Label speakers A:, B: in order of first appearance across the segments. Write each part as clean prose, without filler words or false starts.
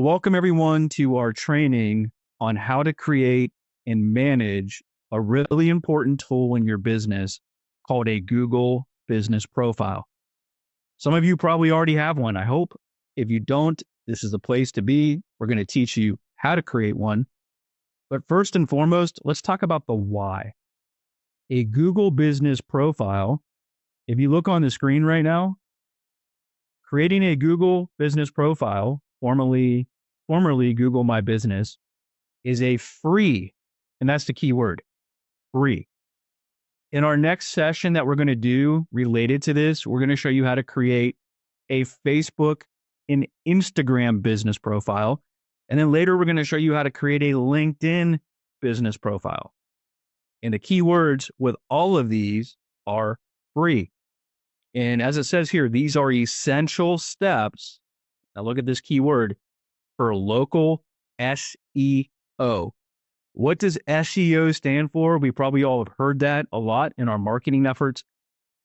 A: welcome everyone to our training on how to create and manage a really important tool in your business called a Google Business Profile. Some of you probably already have one, I hope. If you don't, this is the place to be. We're going to teach you how to create one. But first and foremost, let's talk about the why. A Google Business Profile, if you look on the screen right now, creating a Google Business Profile, formerly Google My Business, is a free, and that's the key word, free. In our next session that we're going to do related to this, we're going to show you how to create a Facebook and Instagram business profile. And then later, we're going to show you how to create a LinkedIn business profile. And the key words with all of these are free. And as it says here, these are essential steps. Now look at this keyword for local SEO. What does SEO stand for? We probably all have heard that a lot in our marketing efforts.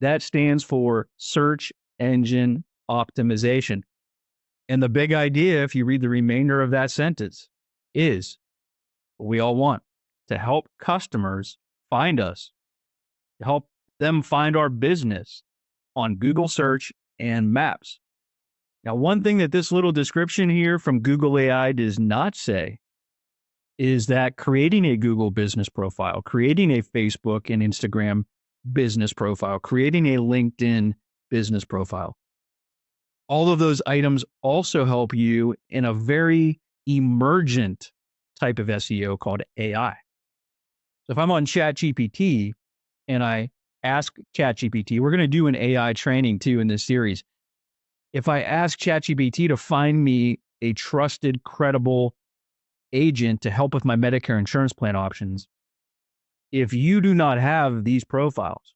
A: That stands for search engine optimization. And the big idea, if you read the remainder of that sentence, is what we all want: to help customers find us, to help them find our business on Google search and maps. Now, one thing that this little description here from Google AI does not say is that creating a Google business profile, creating a Facebook and Instagram business profile, creating a LinkedIn business profile, all of those items also help you in a very emergent type of SEO called AI. So if I'm on ChatGPT and I ask ChatGPT, we're going to do an AI training too in this series. If I ask ChatGPT to find me a trusted, credible agent to help with my Medicare insurance plan options, if you do not have these profiles,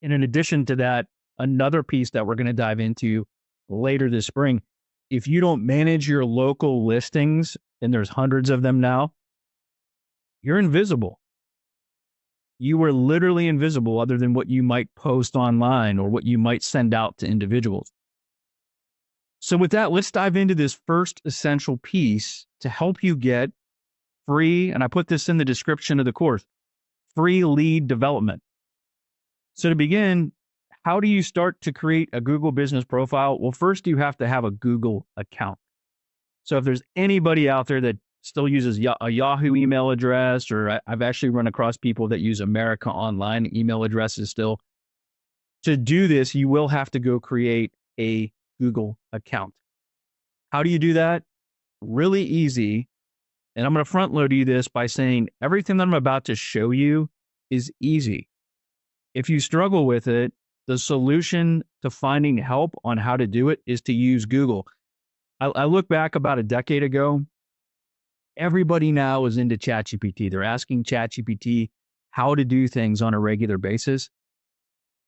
A: and in addition to that, another piece that we're going to dive into later this spring, if you don't manage your local listings, and there's hundreds of them now, you're invisible. You are literally invisible other than what you might post online or what you might send out to individuals. So with that, let's dive into this first essential piece to help you get free, and I put this in the description of the course, free lead development. So to begin, how do you start to create a Google business profile? Well, first you have to have a Google account. So if there's anybody out there that still uses a Yahoo email address, or I've actually run across people that use America Online email addresses still, to do this, you will have to go create a Google account. How do you do that? Really easy. And I'm going to front load you this by saying everything that I'm about to show you is easy. If you struggle with it, the solution to finding help on how to do it is to use Google. I look back about a decade ago, everybody now is into ChatGPT. They're asking ChatGPT how to do things on a regular basis.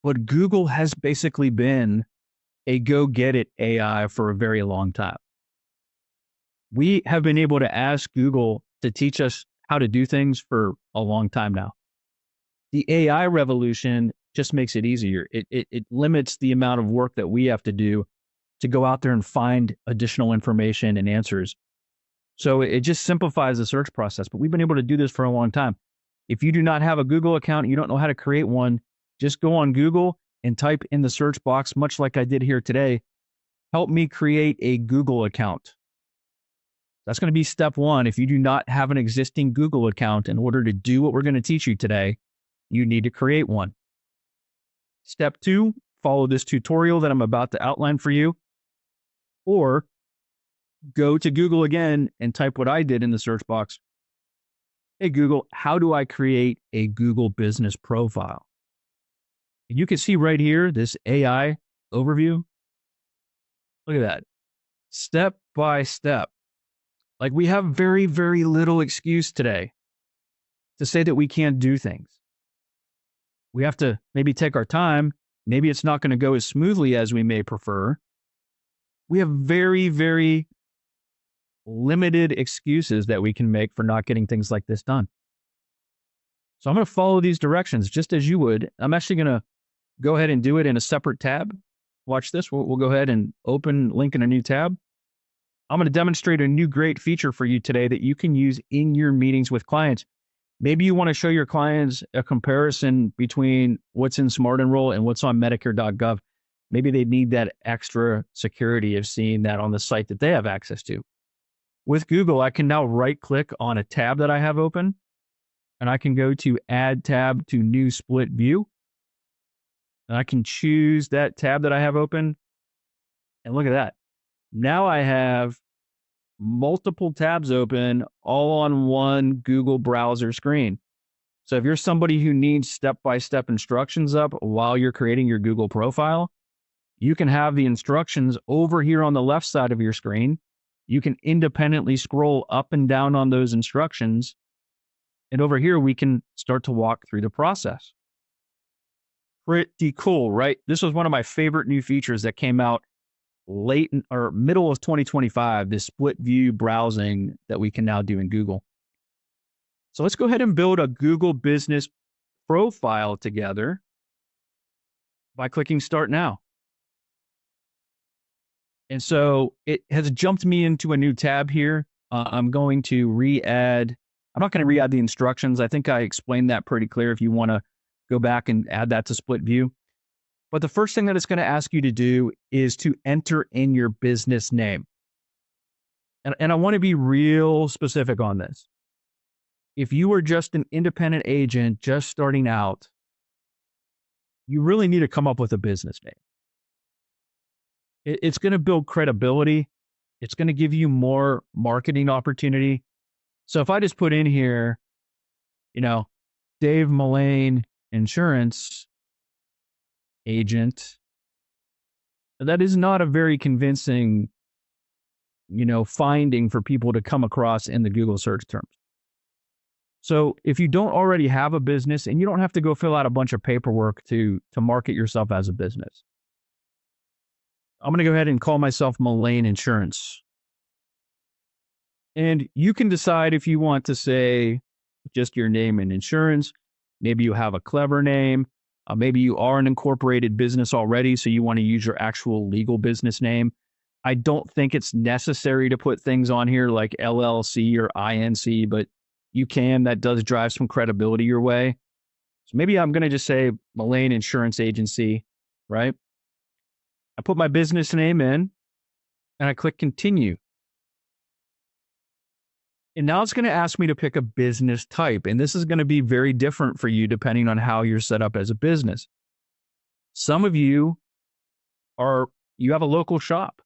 A: But Google has basically been a go-get-it AI for a very long time. We have been able to ask Google to teach us how to do things for a long time now. The AI revolution just makes it easier. It limits the amount of work that we have to do to go out there and find additional information and answers. So it just simplifies the search process, but we've been able to do this for a long time. If you do not have a Google account, you don't know how to create one, just go on Google and type in the search box, much like I did here today, help me create a Google account. That's going to be step one. If you do not have an existing Google account, in order to do what we're going to teach you today, you need to create one. Step two, follow this tutorial that I'm about to outline for you, or go to Google again and type what I did in the search box. Hey, Google, how do I create a Google business profile? You can see right here, this AI overview. Look at that. Step by step. Like, we have very, very little excuse today to say that we can't do things. We have to maybe take our time. Maybe it's not going to go as smoothly as we may prefer. We have very, very limited excuses that we can make for not getting things like this done. So I'm going to follow these directions just as you would. I'm actually going to go ahead and do it in a separate tab. Watch this. We'll go ahead and open link in a new tab. I'm going to demonstrate a new great feature for you today that you can use in your meetings with clients. Maybe you want to show your clients a comparison between what's in Smart Enroll and what's on Medicare.gov. Maybe they need that extra security of seeing that on the site that they have access to. With Google, I can now right click on a tab that I have open, and I can go to Add Tab to New Split View. And I can choose that tab that I have open. And look at that. Now I have multiple tabs open all on one Google browser screen. So if you're somebody who needs step-by-step instructions up while you're creating your Google profile, you can have the instructions over here on the left side of your screen. You can independently scroll up and down on those instructions. And over here, we can start to walk through the process. Pretty cool, right? This was one of my favorite new features that came out late or middle of 2025, this split view browsing that we can now do in Google. So let's go ahead and build a Google business profile together by clicking Start Now. And so it has jumped me into a new tab here. I'm going to re-add. I'm not going to re-add the instructions. I think I explained that pretty clear if you want to go back and add that to split view. But the first thing that it's going to ask you to do is to enter in your business name. And I want to be real specific on this. If you are just an independent agent just starting out, you really need to come up with a business name. It's going to build credibility. It's going to give you more marketing opportunity. So if I just put in here, Dave Mullane Insurance Agent, that is not a very convincing, finding for people to come across in the Google search terms. So if you don't already have a business, and you don't have to go fill out a bunch of paperwork to market yourself as a business, I'm going to go ahead and call myself Mullane Insurance. And you can decide if you want to say just your name and insurance. Maybe you have a clever name. Maybe you are an incorporated business already, so you want to use your actual legal business name. I don't think it's necessary to put things on here like LLC or INC, but you can. That does drive some credibility your way. So maybe I'm going to just say Mullane Insurance Agency, right? I put my business name in, and I click Continue. And now it's going to ask me to pick a business type. And this is going to be very different for you depending on how you're set up as a business. Some of you have a local shop.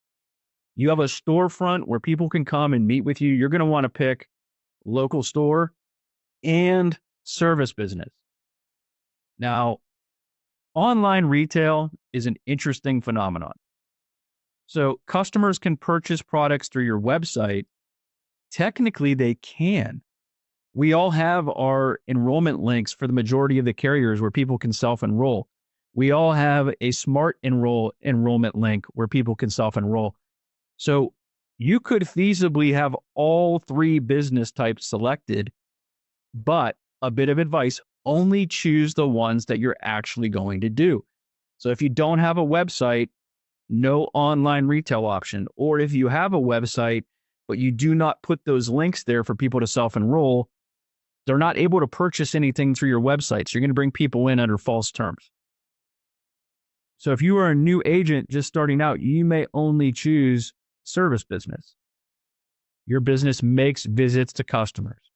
A: You have a storefront where people can come and meet with you. You're going to want to pick local store and service business. Now, online retail is an interesting phenomenon. So customers can purchase products through your website. Technically, they can. We all have our enrollment links for the majority of the carriers where people can self-enroll. We all have a Smart Enroll enrollment link where people can self-enroll. So you could feasibly have all three business types selected, but a bit of advice, only choose the ones that you're actually going to do. So if you don't have a website, no online retail option. Or if you have a website, but you do not put those links there for people to self-enroll, they're not able to purchase anything through your website. So you're going to bring people in under false terms. So if you are a new agent just starting out, you may only choose service business. Your business makes visits to customers.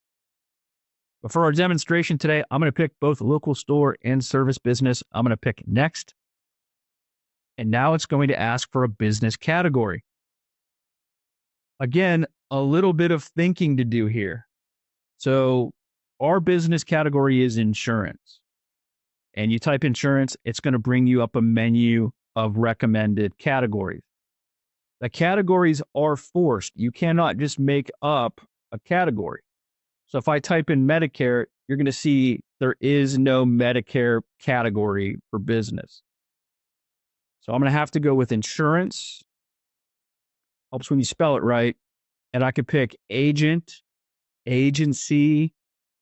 A: But for our demonstration today, I'm going to pick both local store and service business. I'm going to pick next. And now it's going to ask for a business category. Again, a little bit of thinking to do here. So our business category is insurance. And you type insurance, it's going to bring you up a menu of recommended categories. The categories are forced. You cannot just make up a category. So if I type in Medicare, you're going to see there is no Medicare category for business. So I'm going to have to go with insurance. Helps when you spell it right. And I could pick agent, agency,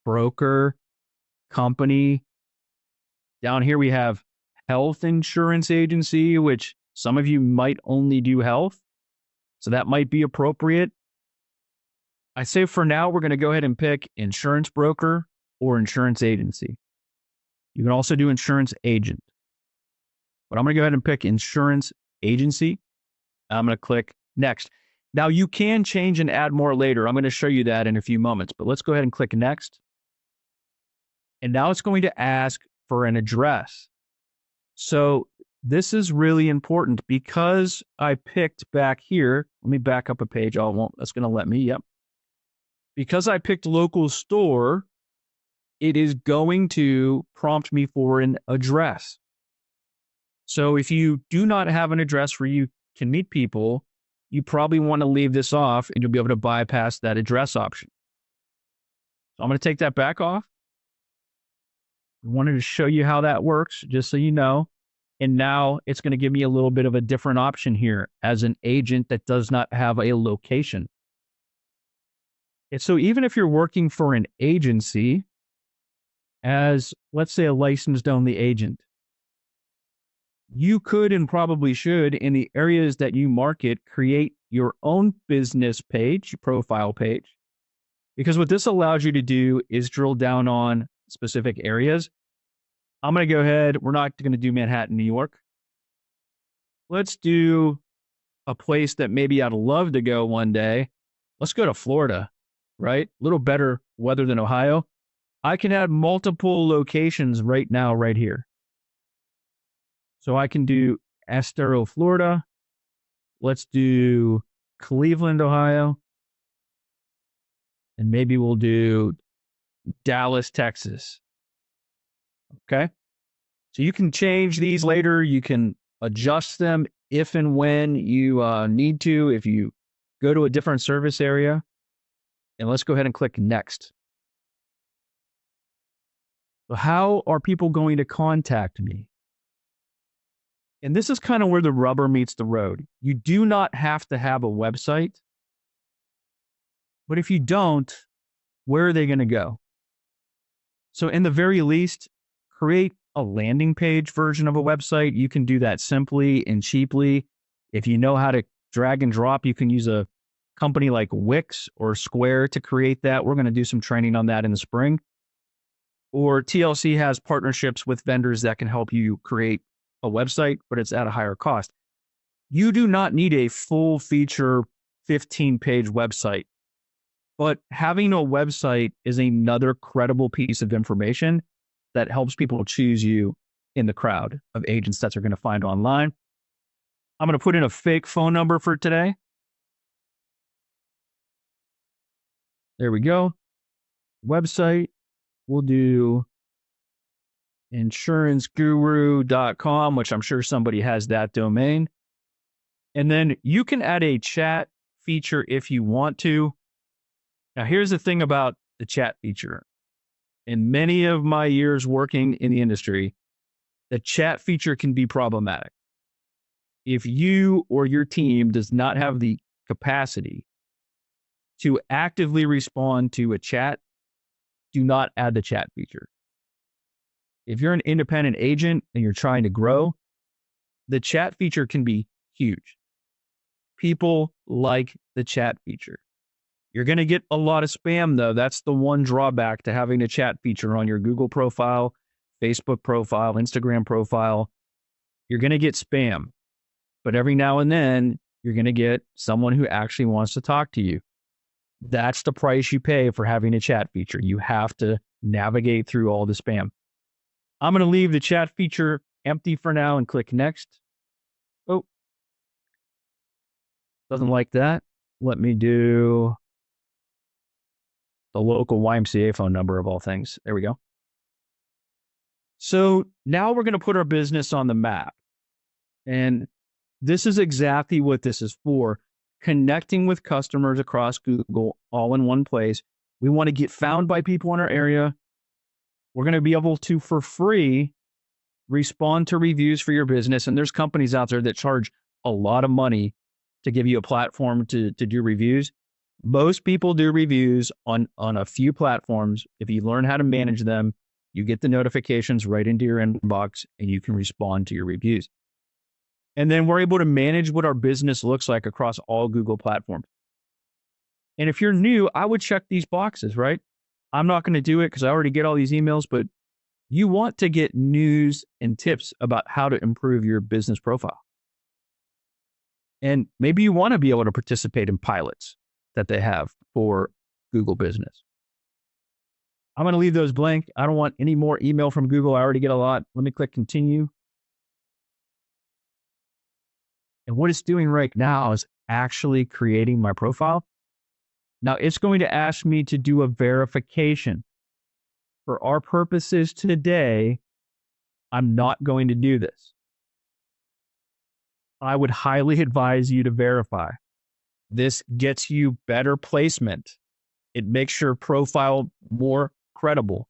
A: broker, company. Down here we have health insurance agency, which some of you might only do health. So that might be appropriate. I say for now, we're going to go ahead and pick insurance broker or insurance agency. You can also do insurance agent, but I'm going to go ahead and pick insurance agency. I'm going to click next. Now you can change and add more later. I'm going to show you that in a few moments, but let's go ahead and click next. And now it's going to ask for an address. So this is really important because I picked back here. Let me back up a page. Oh, it won't. That's going to let me. Yep. Because I picked local store, it is going to prompt me for an address. So if you do not have an address where you can meet people, you probably want to leave this off and you'll be able to bypass that address option. So I'm going to take that back off. I wanted to show you how that works, just so you know. And now it's going to give me a little bit of a different option here as an agent that does not have a location. And so even if you're working for an agency as, let's say, a licensed only agent, you could and probably should, in the areas that you market, create your own business page, your profile page. Because what this allows you to do is drill down on specific areas. I'm going to go ahead. We're not going to do Manhattan, New York. Let's do a place that maybe I'd love to go one day. Let's go to Florida, right? A little better weather than Ohio. I can add multiple locations right now, right here. So I can do Estero, Florida. Let's do Cleveland, Ohio. And maybe we'll do Dallas, Texas. Okay. So you can change these later. You can adjust them if and when you need to, if you go to a different service area. And let's go ahead and click next. So how are people going to contact me? And this is kind of where the rubber meets the road. You do not have to have a website. But if you don't, where are they going to go? So in the very least, create a landing page version of a website. You can do that simply and cheaply. If you know how to drag and drop, you can use a company like Wix or Square to create that. We're going to do some training on that in the spring. Or TLC has partnerships with vendors that can help you create a website, but it's at a higher cost. You do not need a full feature 15-page website, but having a website is another credible piece of information that helps people choose you in the crowd of agents that they're going to find online. I'm going to put in a fake phone number for today. There we go. Website. We'll do insuranceguru.com, which I'm sure somebody has that domain. And then you can add a chat feature if you want to. Now, here's the thing about the chat feature. In many of my years working in the industry, the chat feature can be problematic. If you or your team does not have the capacity to actively respond to a chat, do not add the chat feature. If you're an independent agent and you're trying to grow, the chat feature can be huge. People like the chat feature. You're going to get a lot of spam, though. That's the one drawback to having a chat feature on your Google profile, Facebook profile, Instagram profile. You're going to get spam. But every now and then, you're going to get someone who actually wants to talk to you. That's the price you pay for having a chat feature. You have to navigate through all the spam. I'm going to leave the chat feature empty for now and click next. Oh, doesn't like that. Let me do the local YMCA phone number of all things. There we go. So now we're going to put our business on the map. And this is exactly what this is for. Connecting with customers across Google all in one place. We want to get found by people in our area. We're going to be able to, for free, respond to reviews for your business. And there's companies out there that charge a lot of money to give you a platform to do reviews. Most people do reviews on a few platforms. If you learn how to manage them, you get the notifications right into your inbox and you can respond to your reviews. And then we're able to manage what our business looks like across all Google platforms. And if you're new, I would check these boxes, right? I'm not going to do it because I already get all these emails, but you want to get news and tips about how to improve your business profile. And maybe you want to be able to participate in pilots that they have for Google Business. I'm going to leave those blank. I don't want any more email from Google. I already get a lot. Let me click continue. And what it's doing right now is actually creating my profile. Now it's going to ask me to do a verification. For our purposes today, I'm not going to do this. I would highly advise you to verify. This gets you better placement. It makes your profile more credible.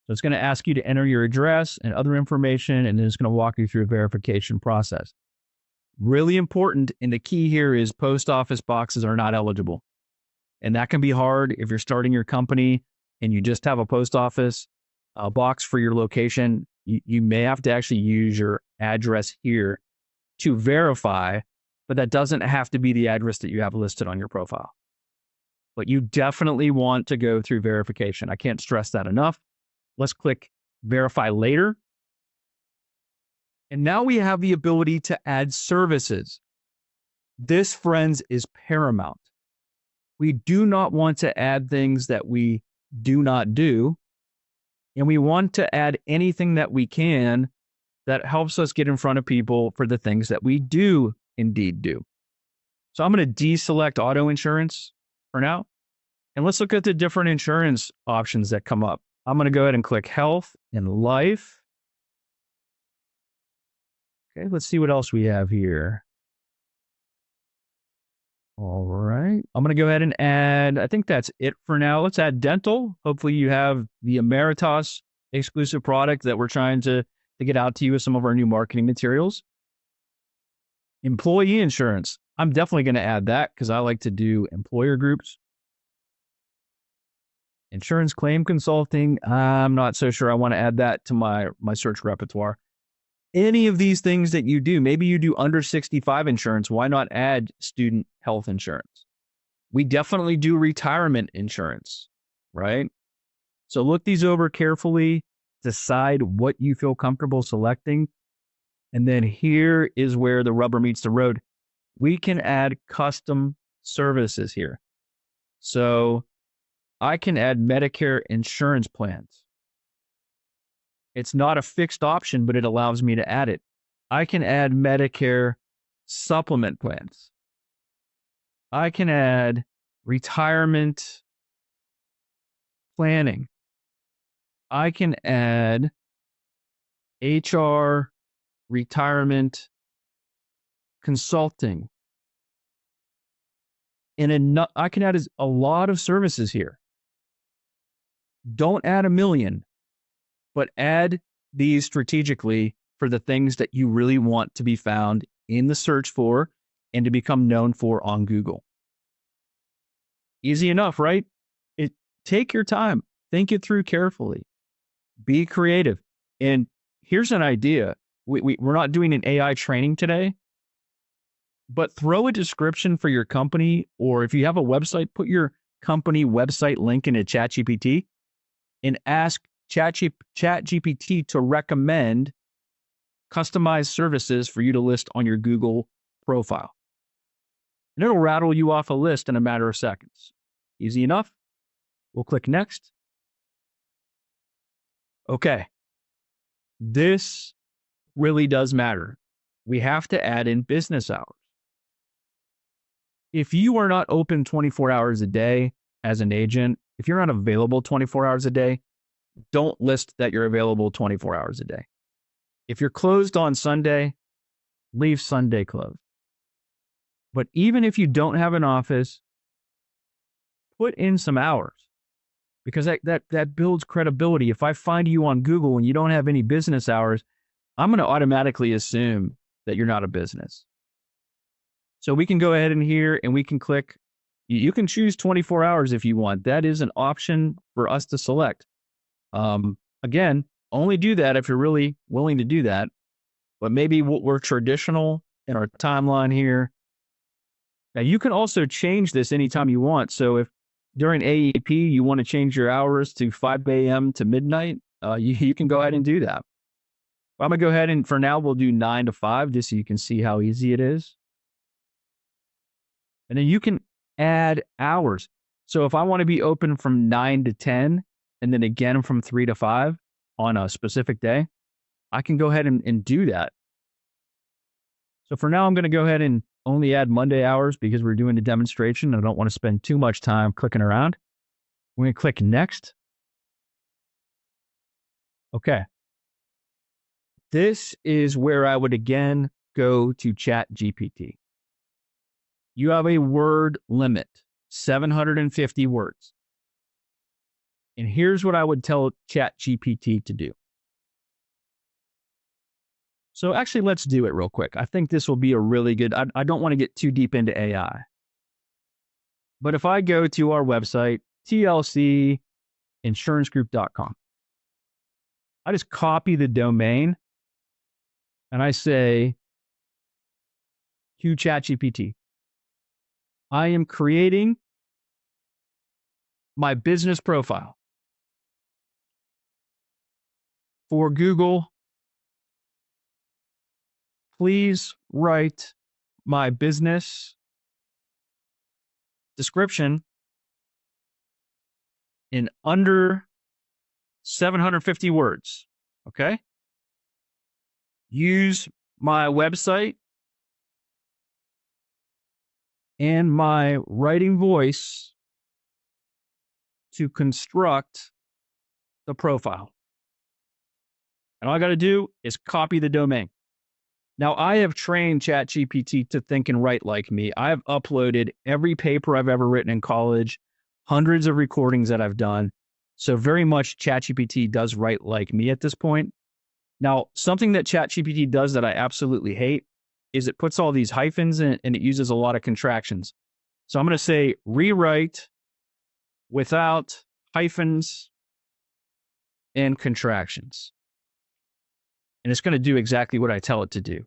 A: So it's going to ask you to enter your address and other information, and then it's going to walk you through a verification process. Really important, and the key here is post office boxes are not eligible. And that can be hard if you're starting your company and you just have a post office box for your location. You may have to actually use your address here to verify, but that doesn't have to be the address that you have listed on your profile. But you definitely want to go through verification. I can't stress that enough. Let's click verify later. And now we have the ability to add services. This, friends, is paramount. We do not want to add things that we do not do. And we want to add anything that we can that helps us get in front of people for the things that we do indeed do. So I'm going to deselect auto insurance for now. And let's look at the different insurance options that come up. I'm going to go ahead and click health and life. Okay, let's see what else we have here. All right. I'm going to go ahead and add, I think that's it for now. Let's add dental. Hopefully you have the Emeritus exclusive product that we're trying to get out to you with some of our new marketing materials. Employee insurance. I'm definitely going to add that because I like to do employer groups. Insurance claim consulting. I'm not so sure I want to add that to my search repertoire. Any of these things that you do, maybe you do under 65 insurance. Why not add student health insurance? We definitely do retirement insurance, right? So look these over carefully, decide what you feel comfortable selecting. And then here is where the rubber meets the road. We can add custom services here. So I can add Medicare insurance plans. It's not a fixed option, but it allows me to add it. I can add Medicare supplement plans. I can add retirement planning. I can add HR retirement consulting. And I can add a lot of services here. Don't add a million. But add these strategically for the things that you really want to be found in the search for and to become known for on Google. Easy enough, right? Take your time. Think it through carefully. Be creative. And here's an idea. We're not doing an AI training today, but throw a description for your company, or if you have a website, put your company website link into ChatGPT and ask ChatGPT to recommend customized services for you to list on your Google profile. And it'll rattle you off a list in a matter of seconds. Easy enough. We'll click next. Okay. This really does matter. We have to add in business hours. If you are not open 24 hours a day as an agent, if you're not available 24 hours a day, don't list that you're available 24 hours a day. If you're closed on Sunday, leave Sunday closed. But even if you don't have an office, put in some hours, because that builds credibility. If I find you on Google and you don't have any business hours, I'm going to automatically assume that you're not a business. So we can go ahead in here and we can click. You can choose 24 hours if you want. That is an option for us to select. Again, only do that if you're really willing to do that. But maybe we're traditional in our timeline here. Now you can also change this anytime you want. So if during AEP you want to change your hours to 5 a.m. to midnight, you can go ahead and do that. I'm gonna go ahead and for now we'll do 9 to 5 just so you can see how easy it is. And then you can add hours. So if I want to be open from 9 to 10 and then again from 3 to 5 on a specific day, I can go ahead and do that. So for now, I'm going to go ahead and only add Monday hours because we're doing a demonstration. I don't want to spend too much time clicking around. We're going to click next. Okay. This is where I would again go to ChatGPT. You have a word limit, 750 words. And here's what I would tell ChatGPT to do. So actually, let's do it real quick. I think this will be a really good, I don't want to get too deep into AI. But if I go to our website, tlcinsurancegroup.com, I just copy the domain and I say to ChatGPT, I am creating my business profile for Google. Please write my business description in under 750 words. Okay. Use my website and my writing voice to construct the profile. And all I got to do is copy the domain. Now, I have trained ChatGPT to think and write like me. I have uploaded every paper I've ever written in college, hundreds of recordings that I've done. So very much ChatGPT does write like me at this point. Now, something that ChatGPT does that I absolutely hate is it puts all these hyphens in and it uses a lot of contractions. So I'm going to say rewrite without hyphens and contractions. And it's going to do exactly what I tell it to do.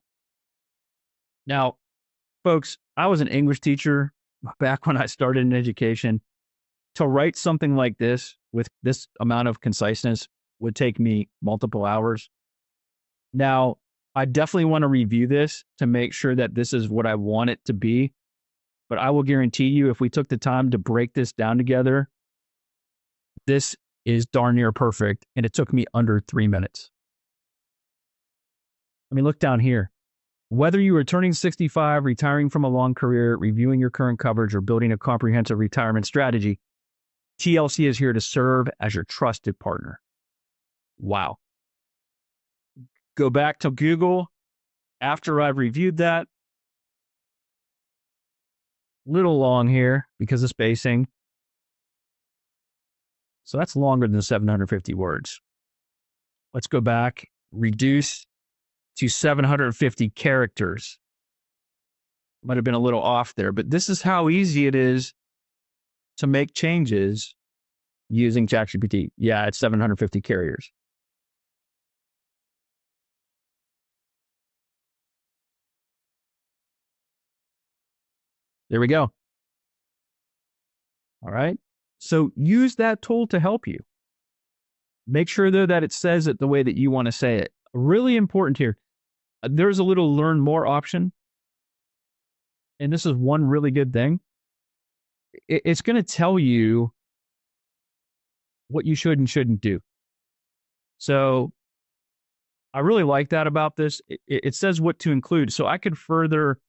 A: Now, folks, I was an English teacher back when I started in education. To write something like this with this amount of conciseness would take me multiple hours. Now, I definitely want to review this to make sure that this is what I want it to be. But I will guarantee you, if we took the time to break this down together, this is darn near perfect. And it took me under 3 minutes. I mean, look down here. Whether you are turning 65, retiring from a long career, reviewing your current coverage, or building a comprehensive retirement strategy, TLC is here to serve as your trusted partner. Wow. Go back to Google after I've reviewed that. Little long here because of spacing. So that's longer than 750 words. Let's go back, reduce to 750 characters. Might have been a little off there, but this is how easy it is to make changes using ChatGPT. Yeah, it's 750 characters. There we go. All right. So use that tool to help you. Make sure, though, that it says it the way that you want to say it. Really important here. There's a little learn more option. And this is one really good thing. It's going to tell you what you should and shouldn't do. So I really like that about this. It says what to include. So I could further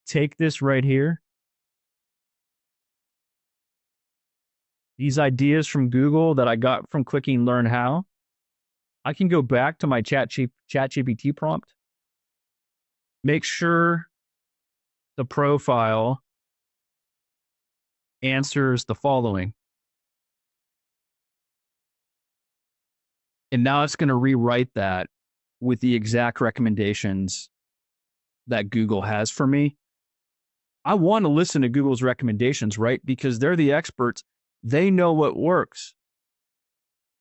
A: take this right here. These ideas from Google that I got from clicking Learn How. I can go back to my ChatGPT prompt. Make sure the profile answers the following. And now it's going to rewrite that with the exact recommendations that Google has for me. I want to listen to Google's recommendations, right? Because they're the experts. They know what works.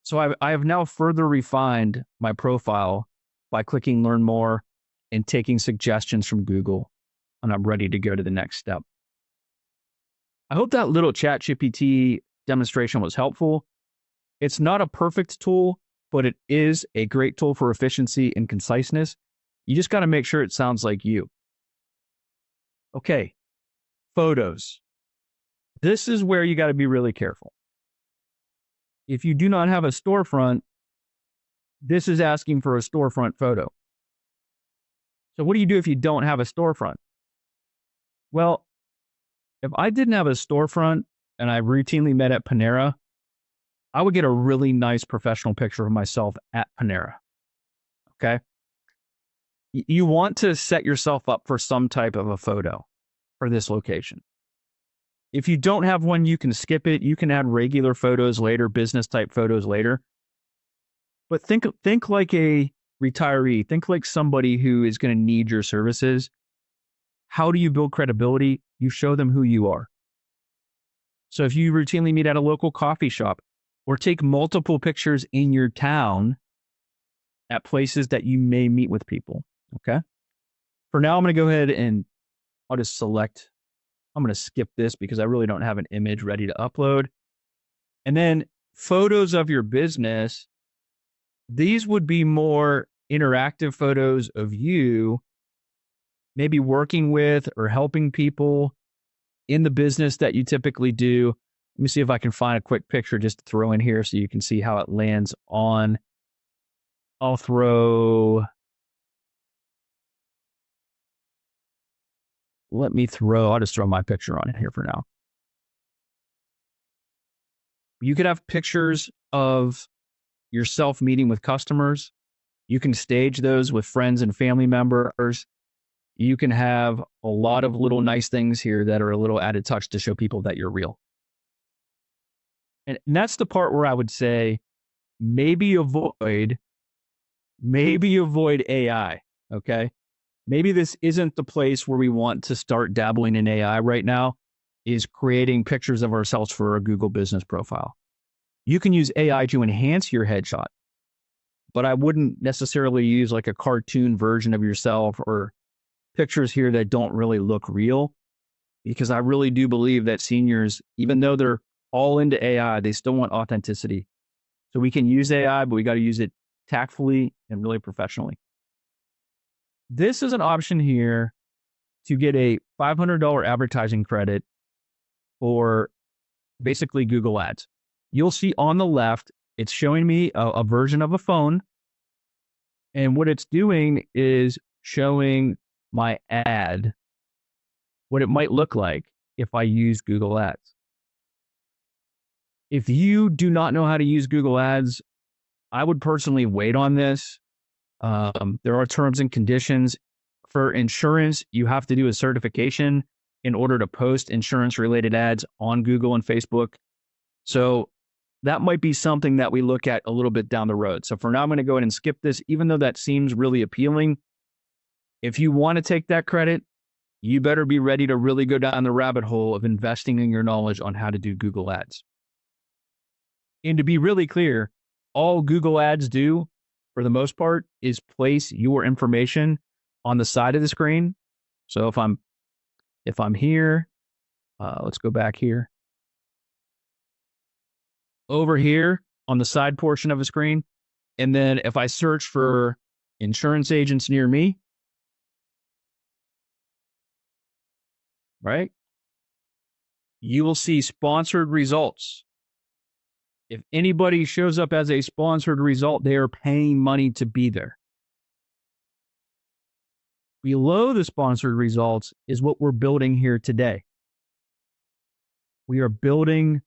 A: So I have now further refined my profile by clicking Learn More. and taking suggestions from Google. And I'm ready to go to the next step. I hope that little ChatGPT demonstration was helpful. It's not a perfect tool, but it is a great tool for efficiency and conciseness. You just got to make sure it sounds like you. Okay, photos. This is where you got to be really careful. If you do not have a storefront, this is asking for a storefront photo. So what do you do if you don't have a storefront? Well, if I didn't have a storefront and I routinely met at Panera, I would get a really nice professional picture of myself at Panera. Okay. You want to set yourself up for some type of a photo for this location. If you don't have one, you can skip it. You can add regular photos later, business type photos later. But think like a retiree. Think like somebody who is going to need your services. How do you build credibility? You show them who you are. So if you routinely meet at a local coffee shop or take multiple pictures in your town at places that you may meet with people, okay? For now, I'm going to go ahead and I'll just select, I'm going to skip this because I really don't have an image ready to upload. And then photos of your business, these would be more interactive photos of you maybe working with or helping people in the business that you typically do. Let me see if I can find a quick picture just to throw in here so you can see how it lands on. I'll just throw my picture on it here for now. You could have pictures of yourself meeting with customers. You can stage those with friends and family members. You can have a lot of little nice things here that are a little added touch to show people that you're real. And that's the part where I would say maybe avoid AI, okay? Maybe this isn't the place where we want to start dabbling in AI right now, is creating pictures of ourselves for a Google business profile. You can use AI to enhance your headshot, but I wouldn't necessarily use like a cartoon version of yourself or pictures here that don't really look real, because I really do believe that seniors, even though they're all into AI, they still want authenticity. So we can use AI, but we got to use it tactfully and really professionally. This is an option here to get a $500 advertising credit for basically Google Ads. You'll see on the left, it's showing me a version of a phone. And what it's doing is showing my ad, what it might look like if I use Google Ads. If you do not know how to use Google Ads, I would personally wait on this. There are terms and conditions. For insurance, you have to do a certification in order to post insurance-related ads on Google and Facebook. So that might be something that we look at a little bit down the road. So for now, I'm going to go ahead and skip this, even though that seems really appealing. If you want to take that credit, you better be ready to really go down the rabbit hole of investing in your knowledge on how to do Google Ads. And to be really clear, all Google Ads do, for the most part, is place your information on the side of the screen. So if I'm here, let's go back here. Over here on the side portion of a screen, and then if I search for insurance agents near me, right, you will see sponsored results. If anybody shows up as a sponsored result, they are paying money to be there. Below the sponsored results is what we're building here today. We are building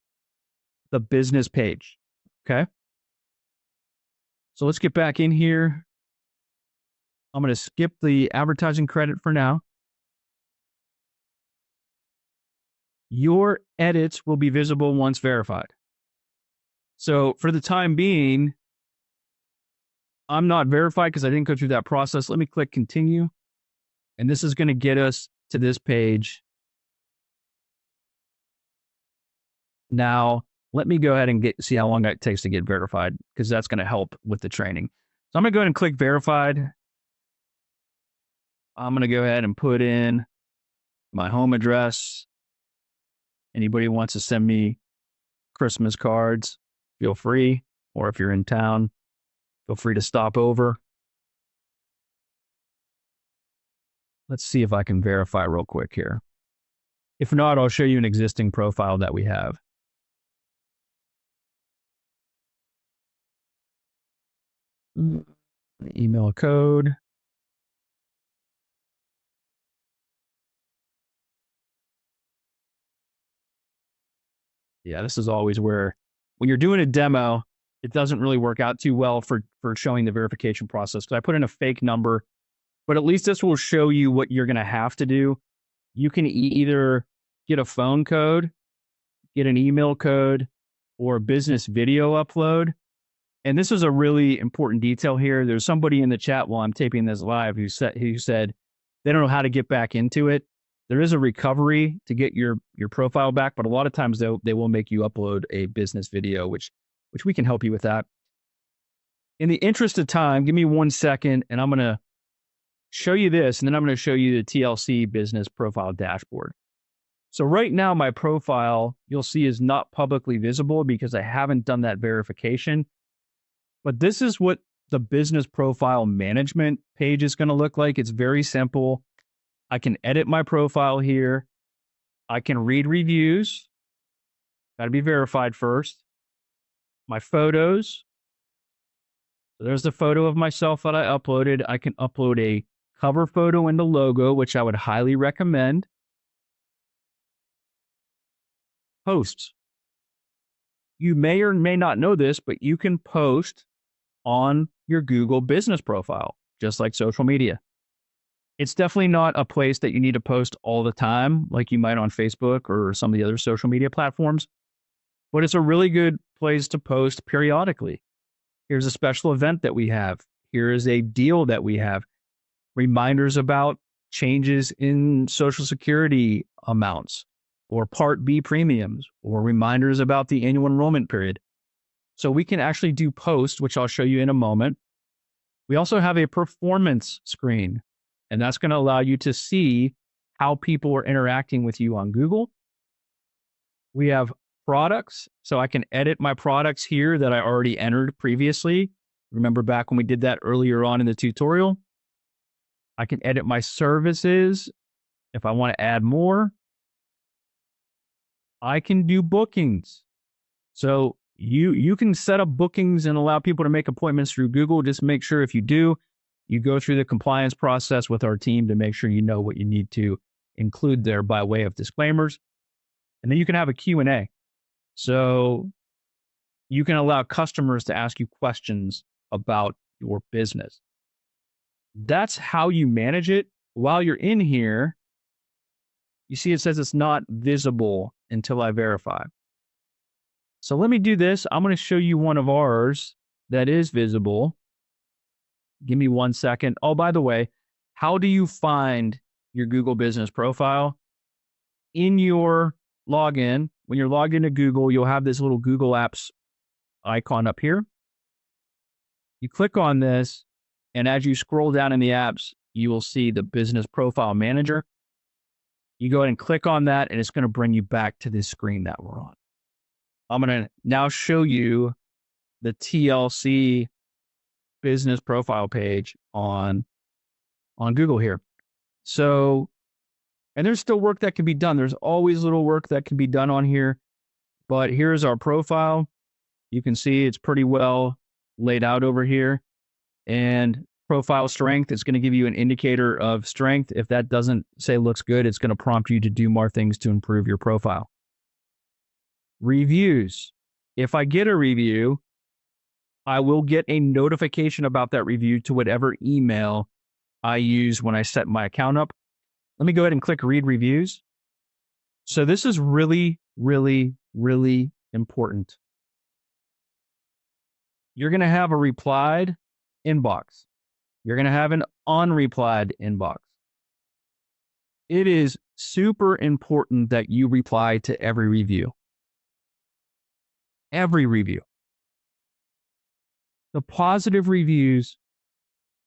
A: the business page, okay? So let's get back in here. I'm going to skip the advertising credit for now. Your edits will be visible once verified. So for the time being, I'm not verified because I didn't go through that process. Let me click continue. And this is going to get us to this page. Now, let me go ahead and see how long it takes to get verified, because that's going to help with the training. So I'm going to go ahead and click verified. I'm going to go ahead and put in my home address. Anybody wants to send me Christmas cards, feel free. Or if you're in town, feel free to stop over. Let's see if I can verify real quick here. If not, I'll show you an existing profile that we have. Email code. Yeah, this is always where when you're doing a demo, it doesn't really work out too well for showing the verification process because I put in a fake number, but at least this will show you what you're going to have to do. You can either get a phone code, get an email code, or a business video upload. And this is a really important detail here. There's somebody in the chat while I'm taping this live who said they don't know how to get back into it. There is a recovery to get your profile back, but a lot of times they will make you upload a business video, which we can help you with that. In the interest of time, give me 1 second, and I'm going to show you this, and then I'm going to show you the TLC business profile dashboard. So right now, my profile, you'll see, is not publicly visible because I haven't done that verification. But this is what the business profile management page is going to look like. It's very simple. I can edit my profile here. I can read reviews. Got to be verified first. My photos. So there's the photo of myself that I uploaded. I can upload a cover photo and the logo, which I would highly recommend. Posts. You may or may not know this, but you can post on your Google business profile, just like social media. It's definitely not a place that you need to post all the time, like you might on Facebook or some of the other social media platforms, but it's a really good place to post periodically. Here's a special event that we have. Here is a deal that we have. Reminders about changes in Social Security amounts or Part B premiums or reminders about the annual enrollment period. So we can actually do posts, which I'll show you in a moment. We also have a performance screen, and that's going to allow you to see how people are interacting with you on Google. We have products, so I can edit my products here that I already entered previously. Remember back when we did that earlier on in the tutorial? I can edit my services if I want to add more. I can do bookings. So you can set up bookings and allow people to make appointments through Google. Just make sure if you do, you go through the compliance process with our team to make sure you know what you need to include there by way of disclaimers. And then you can have a Q&A. So you can allow customers to ask you questions about your business. That's how you manage it. While you're in here, you see it says it's not visible until I verify. So let me do this. I'm going to show you one of ours that is visible. Give me 1 second. Oh, by the way, how do you find your Google business profile? In your login, when you're logged into Google, you'll have this little Google Apps icon up here. You click on this, and as you scroll down in the apps, you will see the business profile manager. You go ahead and click on that, and it's going to bring you back to this screen that we're on. I'm going to now show you the TLC business profile page on Google here. So, and there's still work that can be done. There's always little work that can be done on here, but here's our profile. You can see it's pretty well laid out over here, and profile strength is going to give you an indicator of strength. If that doesn't say looks good, it's going to prompt you to do more things to improve your profile. Reviews. If I get a review, I will get a notification about that review to whatever email I use when I set my account up. Let me go ahead and click read reviews. So this is really, really, really important. You're going to have a replied inbox. You're going to have an unreplied inbox. It is super important that you reply to every review. Every review. The positive reviews,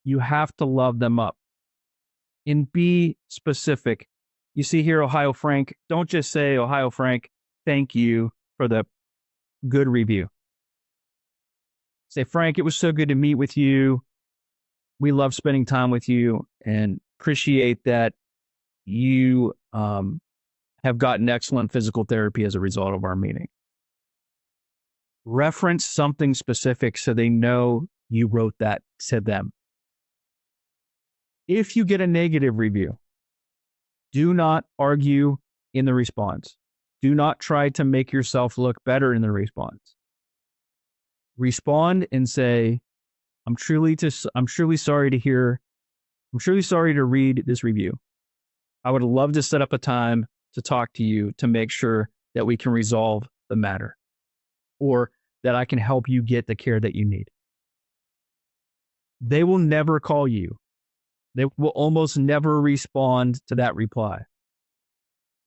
A: you have to love them up. and be specific. You see here, Ohio Frank, don't just say, Ohio Frank, thank you for the good review. Say, Frank, it was so good to meet with you. We love spending time with you and appreciate that you have gotten excellent physical therapy as a result of our meeting. Reference something specific so they know you wrote that to them. If you get a negative review, do not argue in the response. Do not try to make yourself look better in the response. Respond and say, I'm truly sorry to read this review. I would love to set up a time to talk to you to make sure that we can resolve the matter or that I can help you get the care that you need. They will never call you. They will almost never respond to that reply.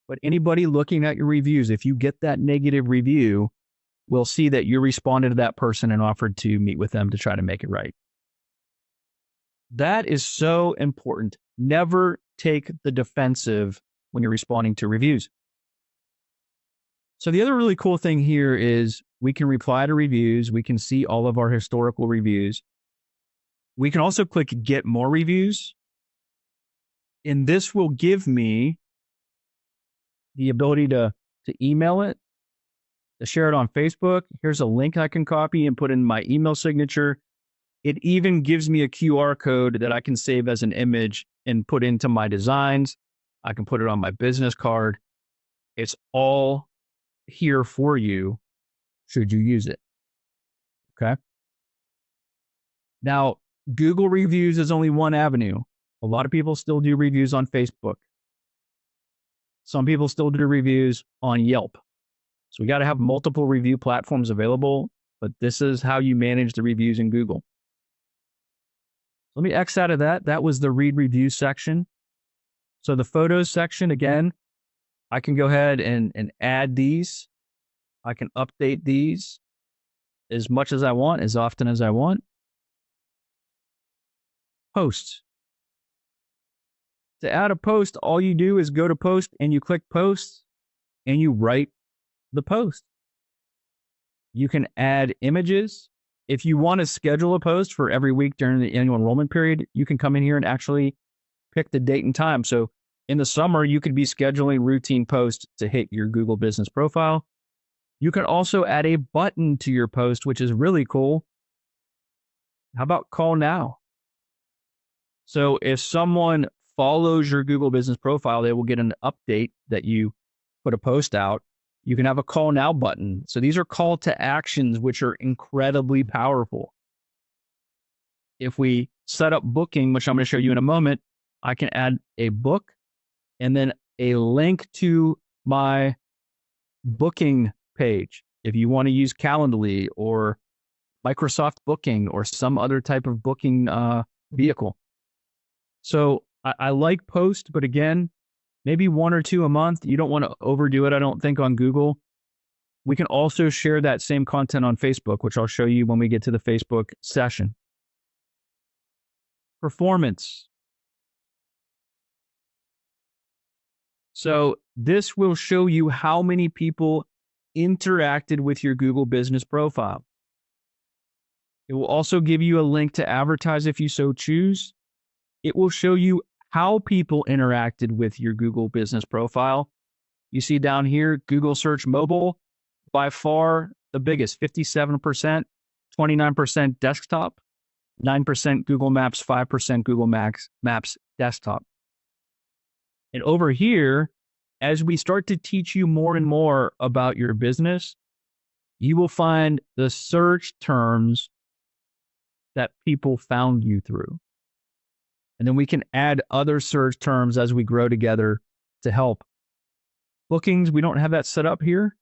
A: But anybody looking at your reviews, if you get that negative review, will see that you responded to that person and offered to meet with them to try to make it right. That is so important. Never take the defensive when you're responding to reviews. So the other really cool thing here is we can reply to reviews. We can see all of our historical reviews. We can also click Get More Reviews. And this will give me the ability to email it, to share it on Facebook. Here's a link I can copy and put in my email signature. It even gives me a QR code that I can save as an image and put into my designs. I can put it on my business card. It's all here for you should you use it. Okay. Now, Google reviews is only one avenue. A lot of people still do reviews on Facebook. Some people still do reviews on Yelp. So we got to have multiple review platforms available, but this is how you manage the reviews in Google. Let me X out of that. That was the read review section. So the photos section, again, I can go ahead and add these. I can update these as much as I want, as often as I want. Posts. To add a post, all you do is go to post and you click post and you write the post. You can add images. If you want to schedule a post for every week during the annual enrollment period, you can come in here and actually pick the date and time. So in the summer, you could be scheduling routine posts to hit your Google business profile. You can also add a button to your post, which is really cool. How about call now? So if someone follows your Google business profile, they will get an update that you put a post out. You can have a call now button. So these are call to actions, which are incredibly powerful. If we set up booking, which I'm going to show you in a moment, I can add a book and then a link to my booking page. If you want to use Calendly or Microsoft Booking or some other type of booking vehicle. So I like post, but again, maybe one or two a month. You don't want to overdo it, I don't think, on Google. We can also share that same content on Facebook, which I'll show you when we get to the Facebook session. Performance. So this will show you how many people interacted with your Google business profile. It will also give you a link to advertise if you so choose. It will show you how people interacted with your Google business profile. You see down here, Google Search Mobile, by far the biggest, 57%, 29% desktop, 9% Google Maps, 5% Google Maps desktop. And over here, as we start to teach you more and more about your business, you will find the search terms that people found you through. And then we can add other search terms as we grow together to help. Bookings, we don't have that set up here.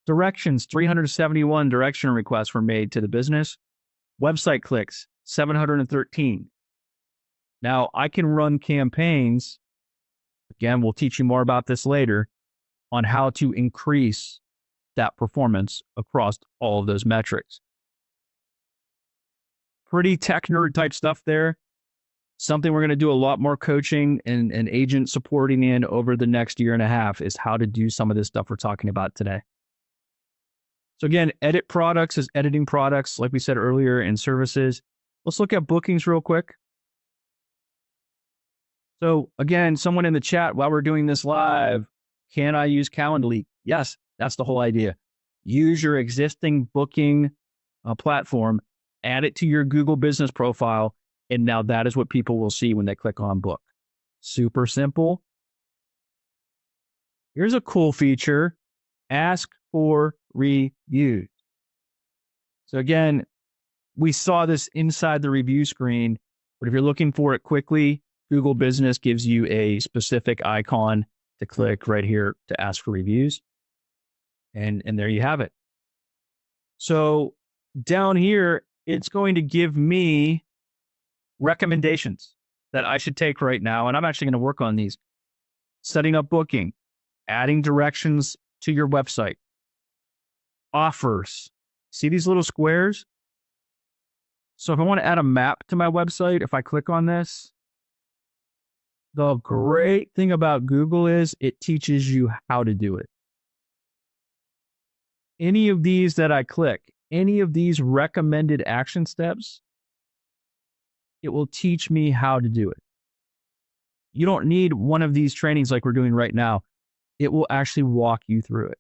A: Directions, 371 direction requests were made to the business. Website clicks, 713. Now, I can run campaigns. Again, we'll teach you more about this later on how to increase that performance across all of those metrics. Pretty tech nerd type stuff there. Something we're going to do a lot more coaching and agent supporting in over the next year and a half is how to do some of this stuff we're talking about today. So again, edit products is editing products, like we said earlier, and services. Let's look at bookings real quick. So again, someone in the chat, while we're doing this live, can I use Calendly? Yes, that's the whole idea. Use your existing booking platform, add it to your Google business profile, and now that is what people will see when they click on book. Super simple. Here's a cool feature. Ask for reviews. So again, we saw this inside the review screen, but if you're looking for it quickly, Google Business gives you a specific icon to click right here to ask for reviews. And there you have it. So down here, it's going to give me recommendations that I should take right now. And I'm actually going to work on these. Setting up booking, adding directions to your website, offers. See these little squares? So if I want to add a map to my website, if I click on this, the great thing about Google is it teaches you how to do it. Any of these that I click, any of these recommended action steps, it will teach me how to do it. You don't need one of these trainings like we're doing right now. It will actually walk you through it.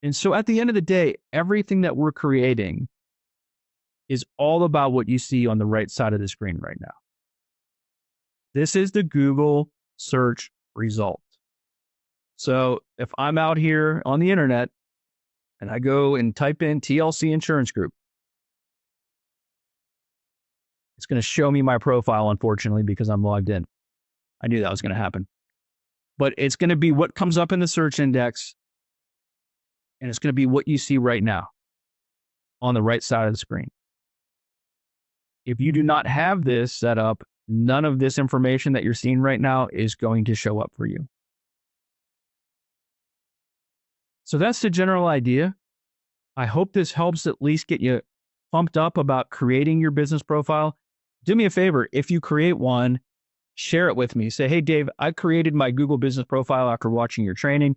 A: And so at the end of the day, everything that we're creating is all about what you see on the right side of the screen right now. This is the Google search result. So if I'm out here on the internet and I go and type in TLC Insurance Group, it's going to show me my profile, unfortunately, because I'm logged in. I knew that was going to happen. But it's going to be what comes up in the search index, and it's going to be what you see right now on the right side of the screen. If you do not have this set up, none of this information that you're seeing right now is going to show up for you. So that's the general idea. I hope this helps at least get you pumped up about creating your business profile. Do me a favor. If you create one, share it with me. Say, hey, Dave, I created my Google business profile after watching your training.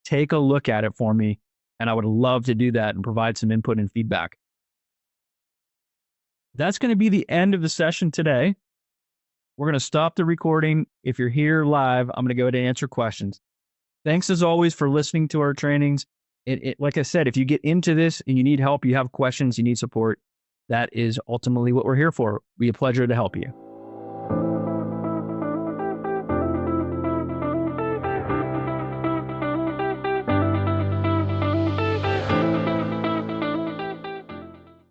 A: Take a look at it for me. And I would love to do that and provide some input and feedback. That's going to be the end of the session today. We're going to stop the recording. If you're here live, I'm going to go ahead and answer questions. Thanks as always for listening to our trainings. Like I said, if you get into this and you need help, you have questions, you need support, that is ultimately what we're here for. It'll be a pleasure to help you.